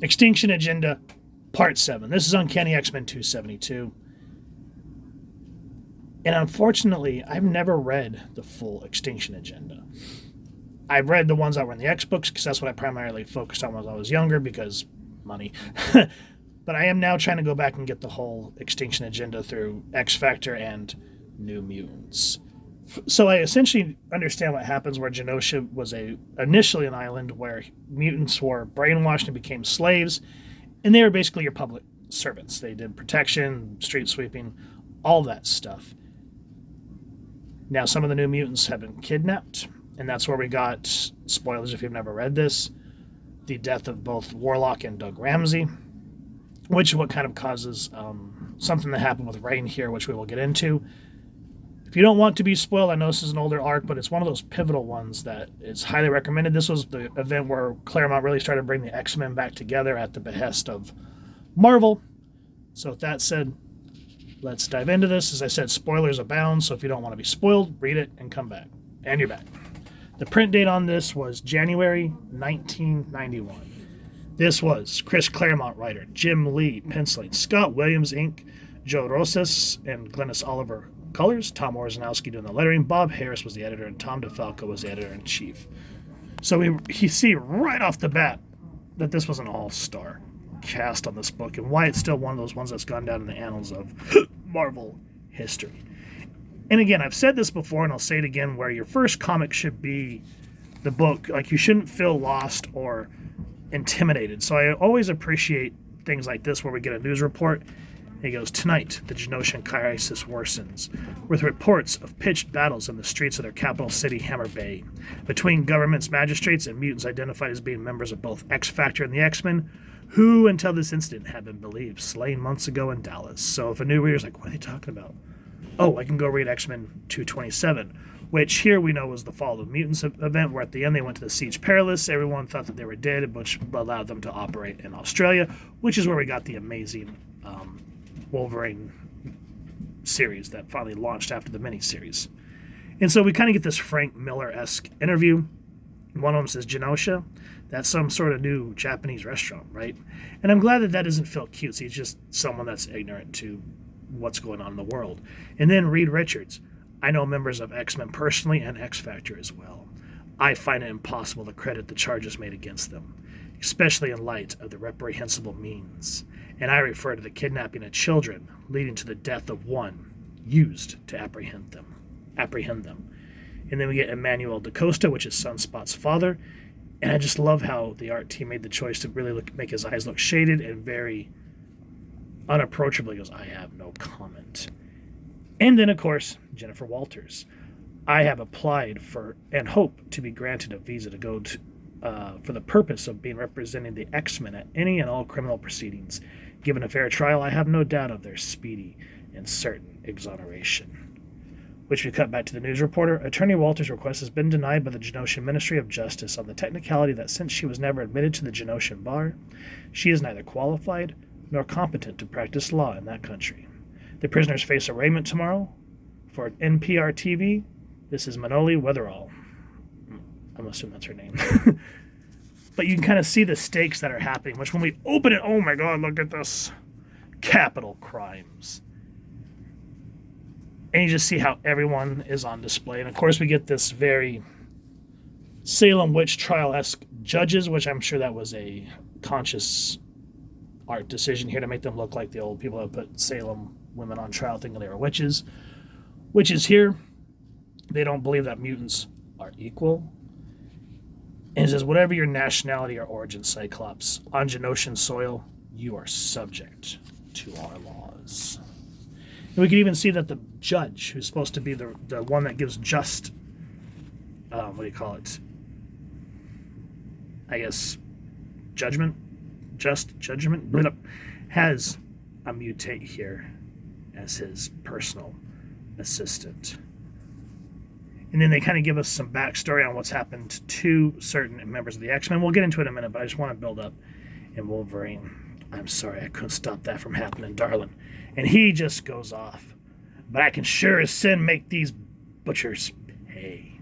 Extinction Agenda, Part 7. This is Uncanny X-Men 272. And unfortunately, I've never read the full Extinction Agenda. I've read the ones that were in the X books because that's what I primarily focused on when I was younger because money. But I am now trying to go back and get the whole Extinction Agenda through X Factor and New Mutants. So I essentially understand what happens where Genosha was initially an island where mutants were brainwashed and became slaves, and they were basically your public servants. They did protection, street sweeping, all that stuff. Now some of the New Mutants have been kidnapped, and that's where we got, spoilers if you've never read this, the death of both Warlock and Doug Ramsey, which is what kind of causes something to happen with Rain here, which we will get into. If you don't want to be spoiled, I know this is an older arc, but it's one of those pivotal ones that is highly recommended. This was the event where Claremont really started to bring the X-Men back together at the behest of Marvel. So with that said, let's dive into this. As I said, spoilers abound, so if you don't want to be spoiled, read it and come back. And you're back. The print date on this was January 1991. This was Chris Claremont writer, Jim Lee penciling, Scott Williams ink, Joe Rosas and Glynis Oliver colors, Tom Orzechowski doing the lettering, Bob Harris was the editor, and Tom DeFalco was the editor-in-chief. So you see right off the bat that this was an all-star cast on this book, and why it's still one of those ones that's gone down in the annals of Marvel history. And again, I've said this before, and I'll say it again, where your first comic should be the book. Like, you shouldn't feel lost or intimidated. So I always appreciate things like this where we get a news report. He goes, tonight, the Genoshan crisis worsens, with reports of pitched battles in the streets of their capital city, Hammer Bay, between government's magistrates and mutants identified as being members of both X Factor and the X-Men, who, until this incident, had been believed slain months ago in Dallas. So if a new reader's like, what are they talking about? Oh, I can go read X-Men 227, which here we know was the Fall of Mutants event, where at the end they went to the Siege Perilous. Everyone thought that they were dead, which allowed them to operate in Australia, which is where we got the amazing Wolverine series that finally launched after the miniseries. And so we kind of get this Frank Miller-esque interview. One of them says, Genosha, that's some sort of new Japanese restaurant, right? And I'm glad that that doesn't feel cutesy. He's just someone that's ignorant to what's going on in the world. And then Reed Richards, I know members of X-Men personally and X Factor as well. I find it impossible to credit the charges made against them, especially in light of the reprehensible means. And I refer to the kidnapping of children leading to the death of one used to apprehend them. And then we get Emmanuel DaCosta, which is Sunspot's father. And I just love how the art team made the choice to really make his eyes look shaded and very unapproachable. He goes, I have no comment. And then, of course, Jennifer Walters. I have applied for and hope to be granted a visa to go to, for the purpose of being representing the X-Men at any and all criminal proceedings. Given a fair trial, I have no doubt of their speedy and certain exoneration. Which we cut back to the news reporter. Attorney Walters' request has been denied by the Genoshan Ministry of Justice on the technicality that since she was never admitted to the Genoshan bar, she is neither qualified nor competent to practice law in that country. The prisoners face arraignment tomorrow. For NPR TV, this is Manoli Weatherall. I'm assuming that's her name. But you can kind of see the stakes that are happening, which when we open it, oh my God, look at this. Capital crimes. And you just see how everyone is on display. And of course we get this very Salem witch trial-esque judges, which I'm sure that was a conscious art decision here to make them look like the old people that put Salem women on trial thinking they were witches. Witches here, they don't believe that mutants are equal. And it says, whatever your nationality or origin, Cyclops, on Genoshan soil, you are subject to our laws. And we can even see that the judge, who's supposed to be the one that gives just, what do you call it? I guess, judgment? Just judgment? Has a mutate here as his personal assistant. And then they kind of give us some backstory on what's happened to certain members of the X-Men. We'll get into it in a minute, but I just want to build up in Wolverine. I'm sorry, I couldn't stop that from happening, darling. And he just goes off. But I can sure as sin make these butchers pay.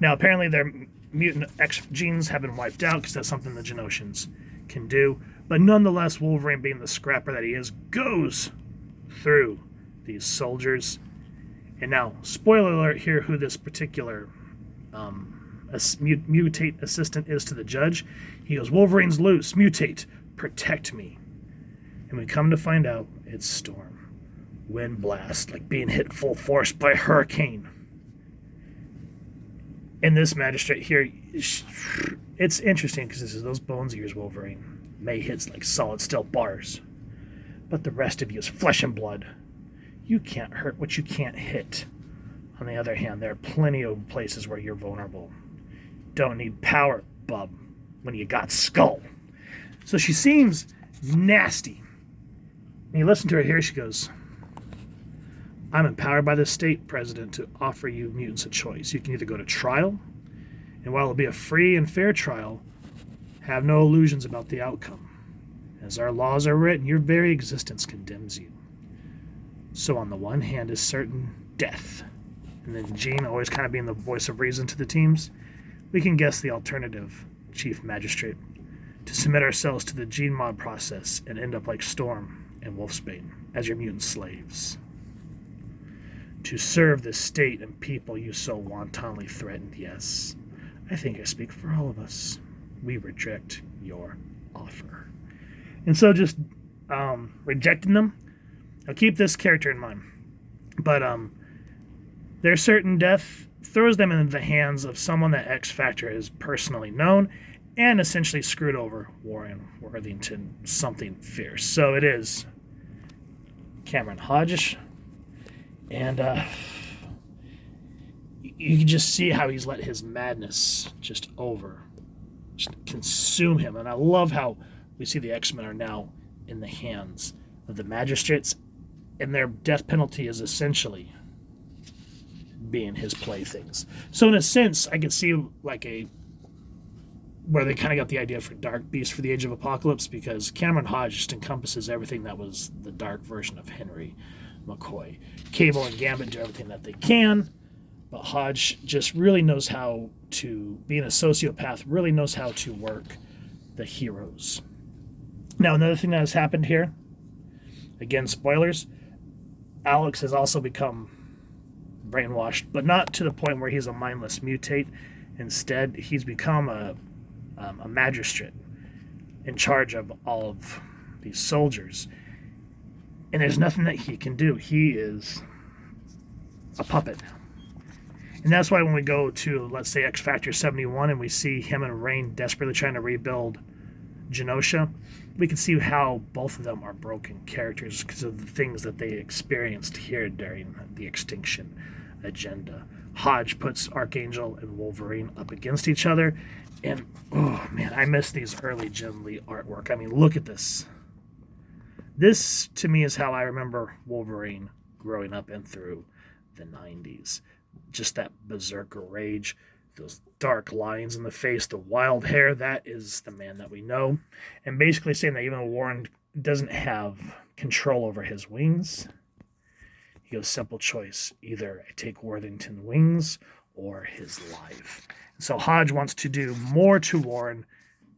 Now, apparently their mutant X genes have been wiped out because that's something the Genoshans can do. But nonetheless, Wolverine, being the scrapper that he is, goes through these soldiers. And now, spoiler alert here, who this particular mutate assistant is to the Judge. He goes, Wolverine's loose, mutate, protect me. And we come to find out it's Storm. Wind blast, like being hit full force by a hurricane. And this magistrate here, it's interesting because this is those bones ears Wolverine. May hits like solid steel bars. But the rest of you is flesh and blood. You can't hurt what you can't hit. On the other hand, there are plenty of places where you're vulnerable. Don't need power, bub, when you got skull. So she seems nasty. And you listen to her here, she goes, I'm empowered by the state president to offer you mutants a choice. You can either go to trial, and while it'll be a free and fair trial, have no illusions about the outcome. As our laws are written, your very existence condemns you. So on the one hand is certain death. And then Jean, always kind of being the voice of reason to the teams, we can guess the alternative, Chief Magistrate, to submit ourselves to the gene mod process and end up like Storm and Wolfsbane as your mutant slaves. To serve the state and people you so wantonly threatened, yes. I think I speak for all of us. We reject your offer. And so just rejecting them, I'll keep this character in mind. But their certain death throws them into the hands of someone that X Factor has personally known and essentially screwed over Warren Worthington something fierce. So it is Cameron Hodge. And you can just see how he's let his madness just consume him. And I love how we see the X-Men are now in the hands of the magistrates, and their death penalty is essentially being his playthings. So in a sense, I could see like where they kind of got the idea for Dark Beast for the Age of Apocalypse, because Cameron Hodge just encompasses everything that was the dark version of Henry McCoy. Cable and Gambit do everything that they can, but Hodge just really knows how to, being a sociopath, really knows how to work the heroes. Now, another thing that has happened here, again, spoilers, Alex has also become brainwashed, but not to the point where he's a mindless mutate. Instead, he's become a magistrate in charge of all of these soldiers. And there's nothing that he can do. He is a puppet. And that's why when we go to, let's say, X Factor 71, and we see him and Rain desperately trying to rebuild Genosha, we can see how both of them are broken characters because of the things that they experienced here during the X-Tinction Agenda. Hodge puts Archangel and Wolverine up against each other, and oh man, I miss these early Jim Lee artwork. I mean, look at this. This, to me, is how I remember Wolverine growing up and through the 90s. Just that berserker rage, those dark lines in the face, the wild hair, that is the man that we know. And basically saying that even though Warren doesn't have control over his wings, he goes, simple choice. Either I take Worthington's wings or his life. And so Hodge wants to do more to Warren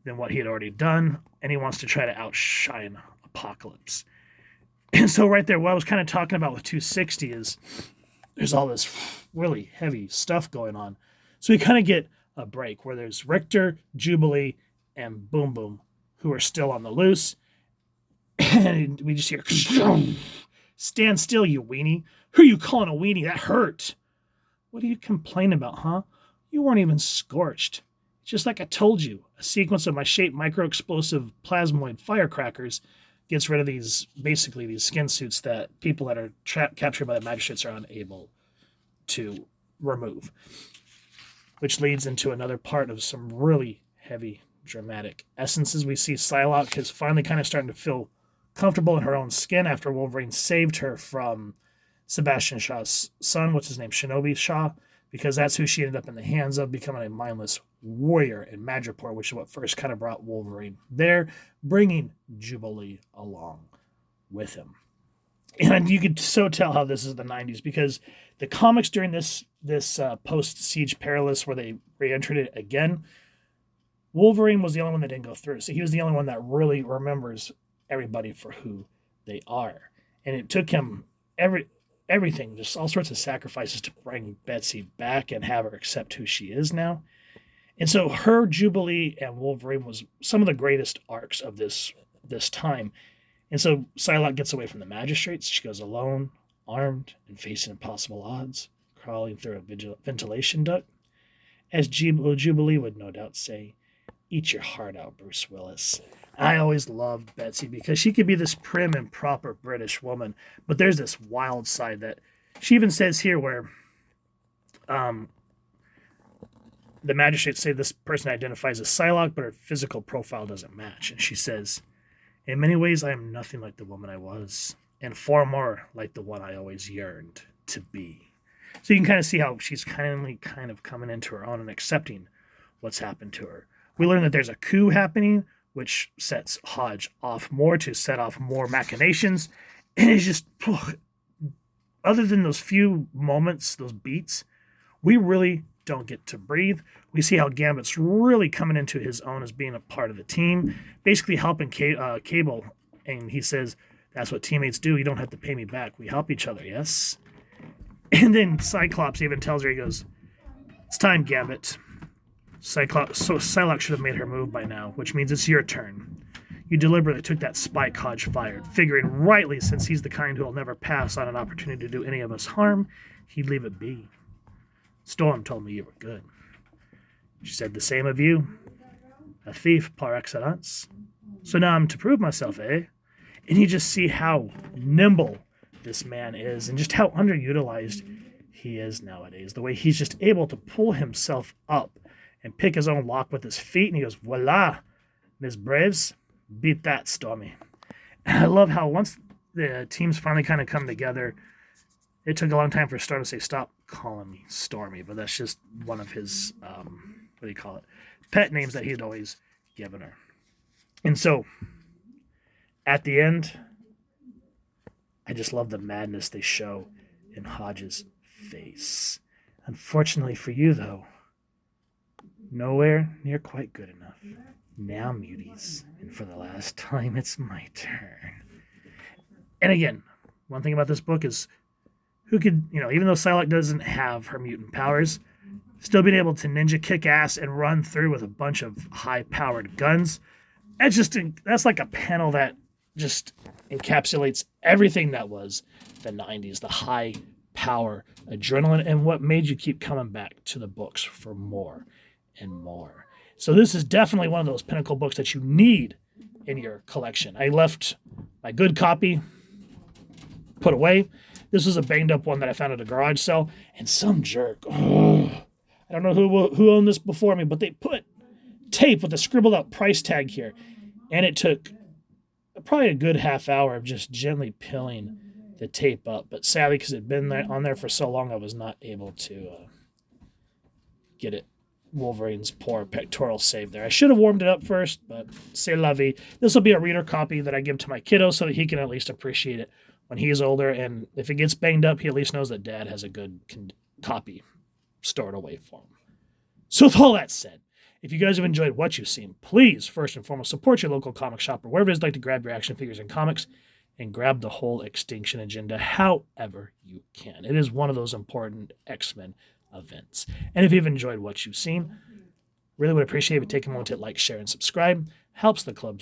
than what he had already done, and he wants to try to outshine Apocalypse. And so right there, what I was kind of talking about with 260 is there's all this really heavy stuff going on. So we kind of get a break where there's Richter, Jubilee, and Boom Boom, who are still on the loose. And we just hear, stand still, you weenie. Who are you calling a weenie? That hurt. What are you complaining about, huh? You weren't even scorched. Just like I told you, a sequence of my shaped micro-explosive plasmoid firecrackers gets rid of these skin suits that people that are captured by the magistrates are unable to remove. Which leads into another part of some really heavy, dramatic essences. We see Psylocke is finally kind of starting to feel comfortable in her own skin after Wolverine saved her from Sebastian Shaw's son, what's his name, Shinobi Shaw, because that's who she ended up in the hands of, becoming a mindless warrior in Madripoor, which is what first kind of brought Wolverine there, bringing Jubilee along with him. And you could so tell how this is the 90s, because the comics during this post-Siege Perilous, where they re-entered it again, Wolverine was the only one that didn't go through. So he was the only one that really remembers everybody for who they are. And it took him everything, just all sorts of sacrifices to bring Betsy back and have her accept who she is now. And so her Jubilee and Wolverine was some of the greatest arcs of this time. And so Psylocke gets away from the magistrates. She goes alone, armed, and facing impossible odds, crawling through a ventilation duct. As Jubilee would no doubt say, "Eat your heart out, Bruce Willis." I always loved Betsy because she could be this prim and proper British woman, but there's this wild side that she even says here where the magistrates say this person identifies as Psylocke, but her physical profile doesn't match. And she says, "In many ways, I am nothing like the woman I was, and far more like the one I always yearned to be." So you can kind of see how she's kind of coming into her own and accepting what's happened to her. We learn that there's a coup happening, which sets Hodge off more to set off more machinations. And it's just, other than those few moments, those beats, we really don't get to breathe. We see how Gambit's really coming into his own as being a part of the team, basically helping Cable. And he says, "That's what teammates do. You don't have to pay me back. We help each other, yes?" And then Cyclops even tells her, he goes, "It's time, Gambit." Psylocke should have made her move by now, which means it's your turn. You deliberately took that spike Hodge fired, figuring rightly, since he's the kind who'll never pass on an opportunity to do any of us harm, he'd leave it be. Storm told me you were good. She said the same of you. A thief par excellence. So now I'm to prove myself, eh? And you just see how nimble this man is and just how underutilized he is nowadays. The way he's just able to pull himself up and pick his own lock with his feet. And he goes, "Voila, Miss Braves, beat that, Stormy." And I love how once the teams finally kind of come together, it took a long time for Storm to say, "Stop calling me Stormy." But that's just one of his, pet names that he'd always given her. And so at the end, I just love the madness they show in Hodge's face. Unfortunately for you, though, nowhere near quite good enough. Now, muties, and for the last time, it's my turn. And again, one thing about this book is who could, even though Psylocke doesn't have her mutant powers, still being able to ninja kick ass and run through with a bunch of high-powered guns. That's like a panel that just encapsulates everything that was the 90s, the high power, adrenaline, and what made you keep coming back to the books for more and more. So this is definitely one of those pinnacle books that you need in your collection. I left my good copy put away. This was a banged up one that I found at a garage sale, and some jerk, I don't know who owned this before me, but they put tape with a scribbled out price tag here, and it took probably a good half hour of just gently peeling the tape up. But sadly, because it had been on there for so long, I was not able to get it. Wolverine's poor pectoral saved there. I should have warmed it up first, but c'est la vie. This will be a reader copy that I give to my kiddo so that he can at least appreciate it when he's older. And if it gets banged up, he at least knows that Dad has a good copy stored away for him. So with all that said, if you guys have enjoyed what you've seen, please, first and foremost, support your local comic shop or wherever it is like to grab your action figures and comics and grab the whole X-Tinction Agenda however you can. It is one of those important X-Men events. And if you've enjoyed what you've seen, really would appreciate if you take a moment to like, share, and subscribe. Helps the club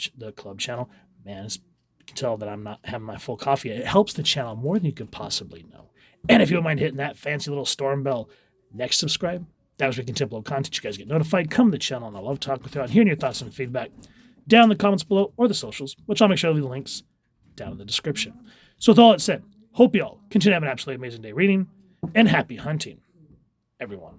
channel. Man, you can tell that I'm not having my full coffee. It helps the channel more than you could possibly know. And if you don't mind hitting that fancy little storm bell next subscribe, that was where you can tip low content. You guys get notified. Come to the channel, and I love talking with you and hearing your thoughts and feedback down in the comments below or the socials, which I'll make sure to leave the links down in the description. So with all that said, hope you all continue to have an absolutely amazing day reading, and happy hunting, everyone.